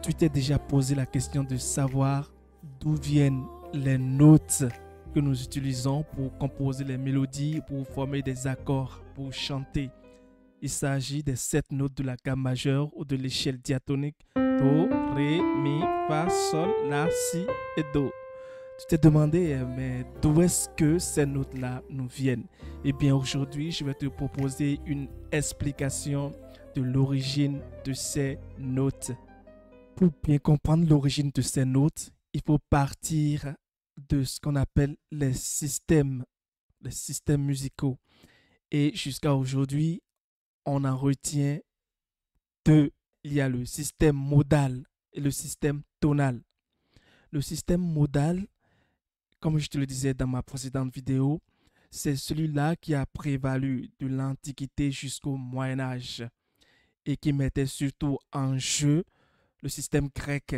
Tu t'es déjà posé la question de savoir d'où viennent les notes que nous utilisons pour composer les mélodies, pour former des accords, pour chanter. Il s'agit des 7 notes de la gamme majeure ou de l'échelle diatonique Do, Ré, Mi, Fa, Sol, La, Si et Do. Tu t'es demandé, mais d'où est-ce que ces notes-là nous viennent? Eh bien, aujourd'hui, je vais te proposer une explication de l'origine de ces notes. Pour bien comprendre l'origine de ces notes, il faut partir de ce qu'on appelle les systèmes musicaux. Et jusqu'à aujourd'hui, on en retient deux. Il y a le système modal et le système tonal. Le système modal, comme je te le disais dans ma précédente vidéo, c'est celui-là qui a prévalu de l'Antiquité jusqu'au Moyen Âge et qui mettait surtout en jeu le système grec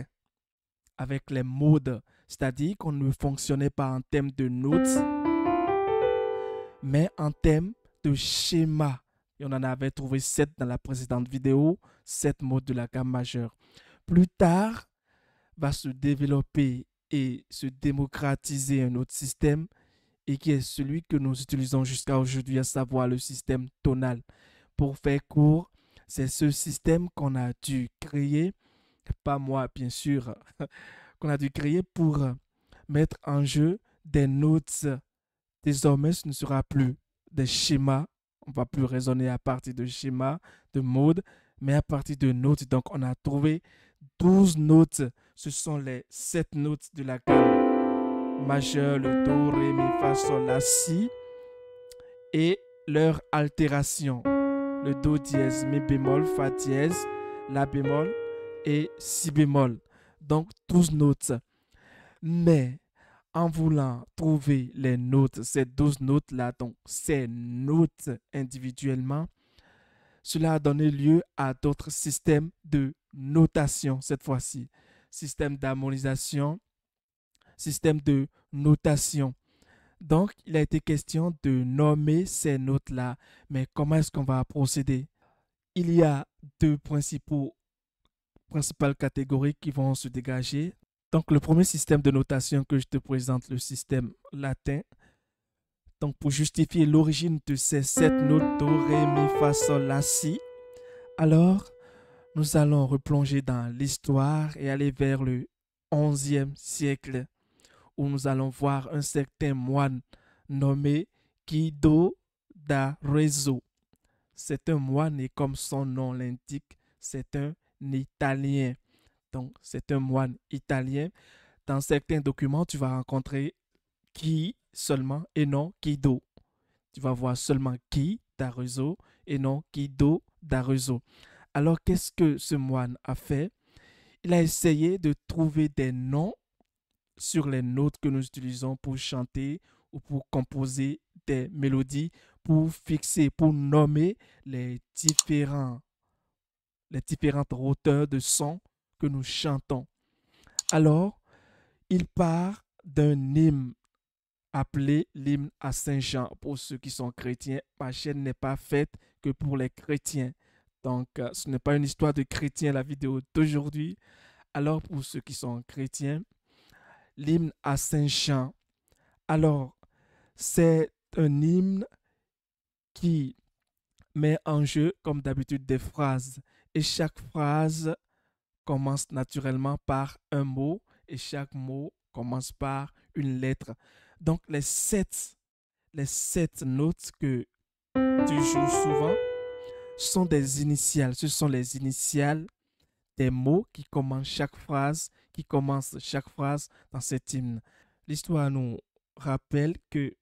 avec les modes, c'est-à-dire qu'on ne fonctionnait pas en termes de notes, mais en termes de schéma. Et on en avait trouvé 7 dans la précédente vidéo, 7 modes de la gamme majeure. Plus tard, va se développer et se démocratiser un autre système et qui est celui que nous utilisons jusqu'à aujourd'hui, à savoir le système tonal. Pour faire court, c'est ce système qu'on a dû créer, pas moi bien sûr, qu'on a dû créer pour mettre en jeu des notes. Désormais, ce ne sera plus des schémas. On ne va plus raisonner à partir de schémas, de modes, mais à partir de notes. Donc, on a trouvé 12 notes. Ce sont les 7 notes de la gamme majeure, le Do, Ré, Mi, Fa, Sol, La, Si, et leur altération. Le Do dièse, Mi bémol, Fa dièse, La bémol et Si bémol. Donc, 12 notes. Mais en voulant trouver les notes, ces 12 notes-là, donc ces notes individuellement, cela a donné lieu à d'autres systèmes de notation cette fois-ci. Système d'harmonisation, système de notation. Donc, il a été question de nommer ces notes-là. Mais comment est-ce qu'on va procéder? Il y a deux principales catégories qui vont se dégager. Donc, le premier système de notation que je te présente, le système latin. Donc, pour justifier l'origine de ces 7 notes Do, Ré, Mi, Fa, Sol, La, Si, alors, nous allons replonger dans l'histoire et aller vers le 11e siècle, où nous allons voir un certain moine nommé Guido d'Arezzo. C'est un moine et comme son nom l'indique, c'est un Italien. Donc, c'est un moine italien. Dans certains documents, tu vas rencontrer qui seulement et non Guido. Tu vas voir seulement qui d'Arezzo et non Guido d'Arezzo. Alors, qu'est-ce que ce moine a fait? Il a essayé de trouver des noms sur les notes que nous utilisons pour chanter ou pour composer des mélodies, pour fixer, pour nommer les différentes hauteurs de son que nous chantons. Alors, il part d'un hymne appelé l'hymne à Saint-Jean. Pour ceux qui sont chrétiens, ma chaîne n'est pas faite que pour les chrétiens. Donc, ce n'est pas une histoire de chrétiens, la vidéo d'aujourd'hui. Alors, pour ceux qui sont chrétiens, l'hymne à Saint-Jean. Alors, c'est un hymne qui met en jeu, comme d'habitude, des phrases. Et chaque phrase commence naturellement par un mot et chaque mot commence par une lettre. Donc, les sept notes que tu joues souvent sont des initiales. Ce sont les initiales des mots qui commencent chaque phrase, dans cet hymne. L'histoire nous rappelle que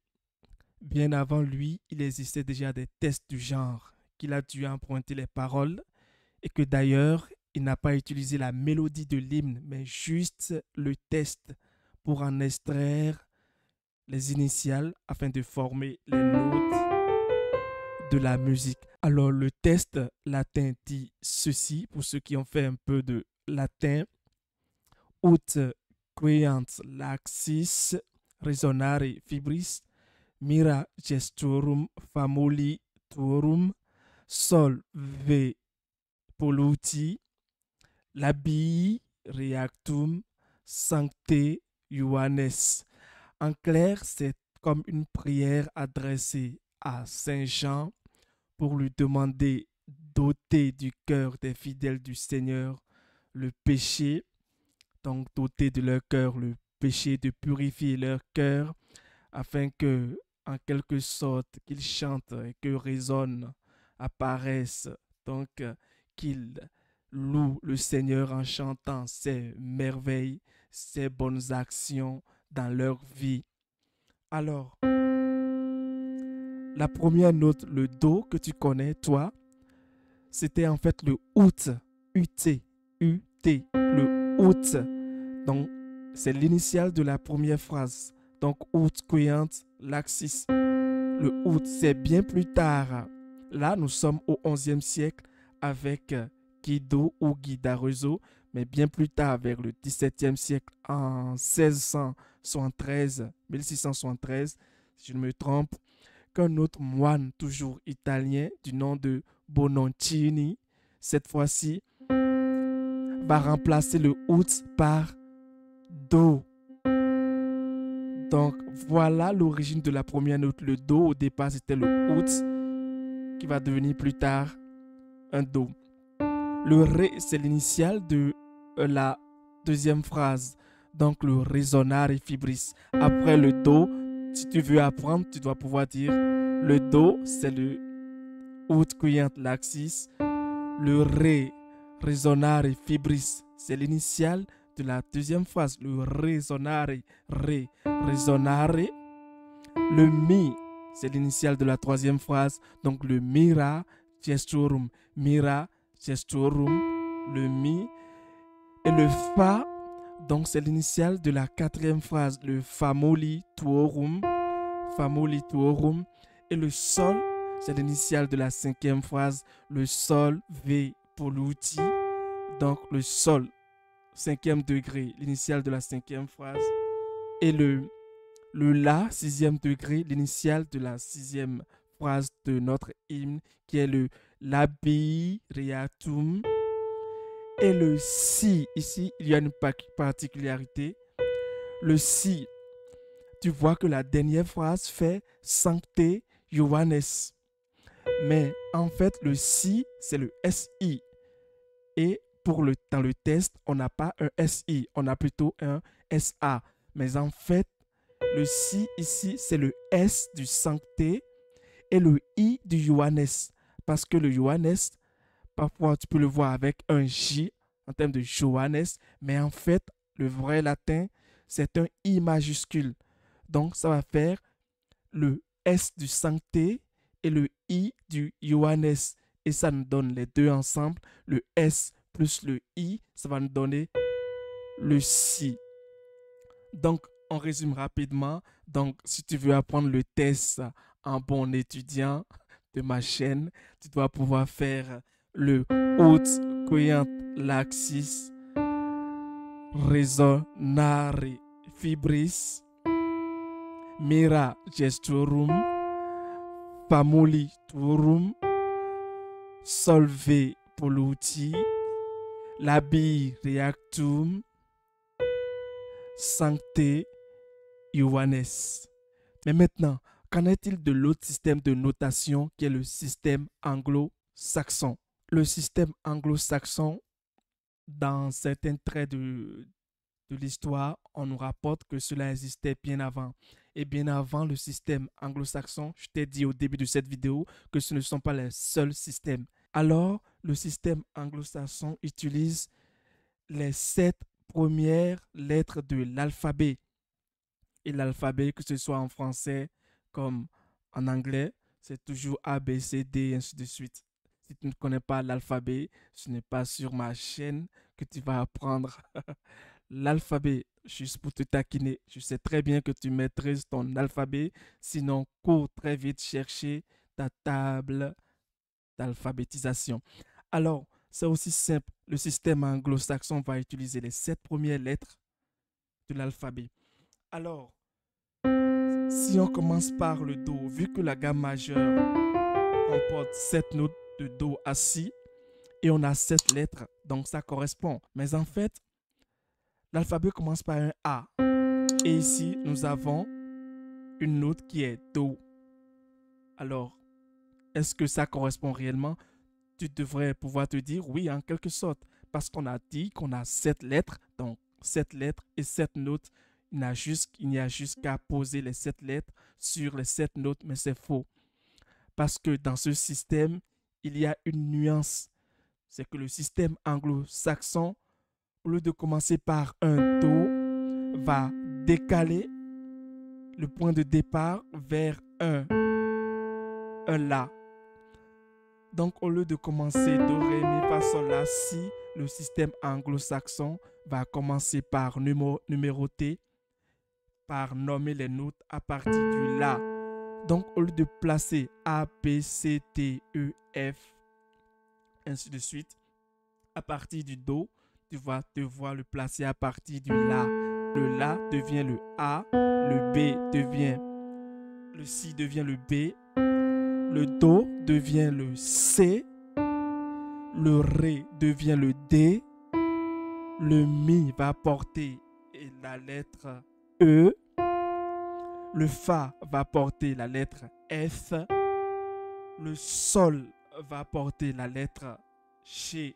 bien avant lui, il existait déjà des tests du genre, qu'il a dû emprunter les paroles et que d'ailleurs, il n'a pas utilisé la mélodie de l'hymne, mais juste le test pour en extraire les initiales afin de former les notes de la musique. Alors, le test latin dit ceci, pour ceux qui ont fait un peu de latin: ut queant laxis resonare fibris, mira gestorum famuli tuorum, sol ve polluti, labii Reactum Sancte Ioannes. En clair, c'est comme une prière adressée à Saint Jean pour lui demander d'ôter du cœur des fidèles du Seigneur le péché, donc d'ôter de leur cœur le péché, de purifier leur cœur, afin que, en quelque sorte, qu'ils chantent et que résonnent, apparaissent, donc qu'ils louent le Seigneur en chantant ses merveilles, ses bonnes actions dans leur vie. Alors, la première note, le Do que tu connais, toi, c'était en fait le out, UT, UT, le out. Donc, c'est l'initiale de la première phrase. Donc, out, quiant, laxis. Le out, c'est bien plus tard. Là, nous sommes au 11e siècle avec Guido ou Guidarezo, mais bien plus tard, vers le 17e siècle, en 1673, si je ne me trompe, qu'un autre moine, toujours italien, du nom de Bononcini, cette fois-ci, va remplacer le out par Do. Donc, voilà l'origine de la première note. Le Do, au départ, c'était le out, qui va devenir plus tard un Do. Le Ré, c'est l'initiale de la deuxième phrase. Donc, le résonare fibris. Après le Do, si tu veux apprendre, tu dois pouvoir dire le Do, c'est le out quiant laxis. Le Ré, résonare fibris, c'est l'initiale de la deuxième phrase. Le résonare, Ré, résonare. Le Mi, c'est l'initiale de la troisième phrase. Donc, le Mira gesturum, Mira gesturum, le Mi. Et le Fa, donc c'est l'initiale de la quatrième phrase, le Famoli tuorum, Famoli tuorum. Et le Sol, c'est l'initiale de la cinquième phrase, le Sol ve polluti. Donc le Sol, cinquième degré, l'initiale de la cinquième phrase. Et le La, sixième degré, l'initiale de la sixième phrase de notre hymne, qui est le Labi Reatum. Et le Si, ici, il y a une particularité. Le Si, tu vois que la dernière phrase fait Sancte Ioannes. Mais en fait, le Si, c'est le SI. Et dans le test, on n'a pas un SI, on a plutôt un SA. Mais en fait, le Si ici, c'est le S du Sancte et le I du Ioannes. Parce que le Ioannes, parfois tu peux le voir avec un J en termes de Johannes, mais en fait, le vrai latin, c'est un I majuscule. Donc, ça va faire le S du Sancte et le I du Ioannes. Et ça nous donne les deux ensemble. Le S plus le I, ça va nous donner le Si. Donc, on résume rapidement. Donc, si tu veux apprendre le test en bon étudiant de ma chaîne, tu dois pouvoir faire le out quiant laxis résonare fibris mira gesturum famuli turum solve polluti labi reactum Sancte Ioannes. Mais maintenant, qu'en est-il de l'autre système de notation qui est le système anglo-saxon? Le système anglo-saxon, dans certains traits de l'histoire, on nous rapporte que cela existait bien avant. Et bien avant le système anglo-saxon, je t'ai dit au début de cette vidéo que ce ne sont pas les seuls systèmes. Alors, le système anglo-saxon utilise les 7 premières lettres de l'alphabet. Et l'alphabet, que ce soit en français comme en anglais, c'est toujours A, B, C, D, et ainsi de suite. Si tu ne connais pas l'alphabet, ce n'est pas sur ma chaîne que tu vas apprendre l'alphabet, juste pour te taquiner. Je sais très bien que tu maîtrises ton alphabet, sinon cours très vite chercher ta table d'alphabétisation. Alors, c'est aussi simple. Le système anglo-saxon va utiliser les 7 premières lettres de l'alphabet. Alors, si on commence par le Do, vu que la gamme majeure comporte 7 notes de Do à Si, et on a 7 lettres, donc ça correspond. Mais en fait, L'alphabet commence par un A. Et ici, nous avons une note qui est Do. Alors, est-ce que ça correspond réellement? Tu devrais pouvoir te dire oui, en quelque sorte. Parce qu'on a dit qu'on a 7 lettres. Donc, 7 lettres et 7 notes. Il n'y a juste qu'à poser les 7 lettres sur les 7 notes, mais c'est faux. Parce que dans ce système, il y a une nuance. C'est que le système anglo-saxon, au lieu de commencer par un Do, va décaler le point de départ vers un La. Donc, au lieu de commencer Do, Ré, Mi, Fa, Sol, La, Si, le système anglo-saxon va commencer par numéroter, par nommer les notes à partir du La. Donc, au lieu de placer A, B, C, D, E, F, ainsi de suite, à partir du Do, tu vas devoir le placer à partir du La. Le La devient le A, le B devient le Si devient le B, le Do devient le C, le Ré devient le D, le Mi va porter la lettre E, le Fa va porter la lettre F, le Sol va porter la lettre G.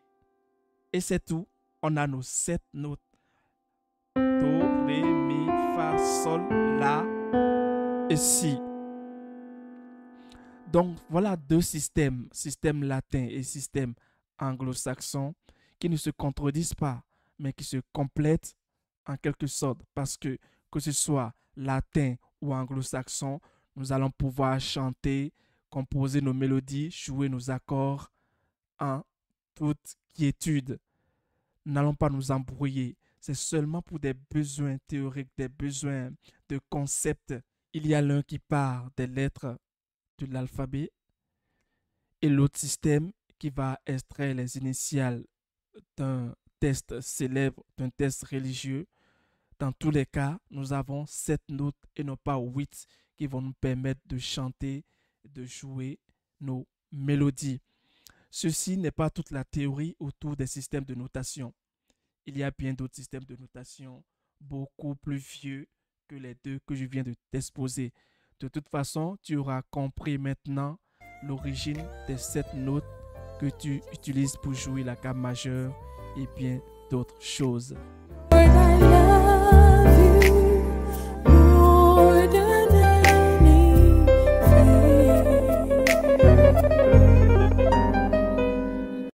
Et c'est tout. On a nos 7 notes. Do, Ré, Mi, Fa, Sol, La et Si. Donc voilà deux systèmes, système latin et système anglo-saxon, qui ne se contredisent pas, mais qui se complètent en quelque sorte, parce que ce soit latin ou anglo-saxon, nous allons pouvoir chanter, composer nos mélodies, jouer nos accords en toute quiétude. Nous n'allons pas nous embrouiller. C'est seulement pour des besoins théoriques, des besoins de concepts. Il y a l'un qui part des lettres de l'alphabet et l'autre système qui va extraire les initiales d'un test célèbre, d'un test religieux. Dans tous les cas, nous avons 7 notes et non pas 8 qui vont nous permettre de chanter, de jouer nos mélodies. Ceci n'est pas toute la théorie autour des systèmes de notation. Il y a bien d'autres systèmes de notation beaucoup plus vieux que les deux que je viens de t'exposer. De toute façon, tu auras compris maintenant l'origine des 7 notes que tu utilises pour jouer la gamme majeure et bien d'autres choses.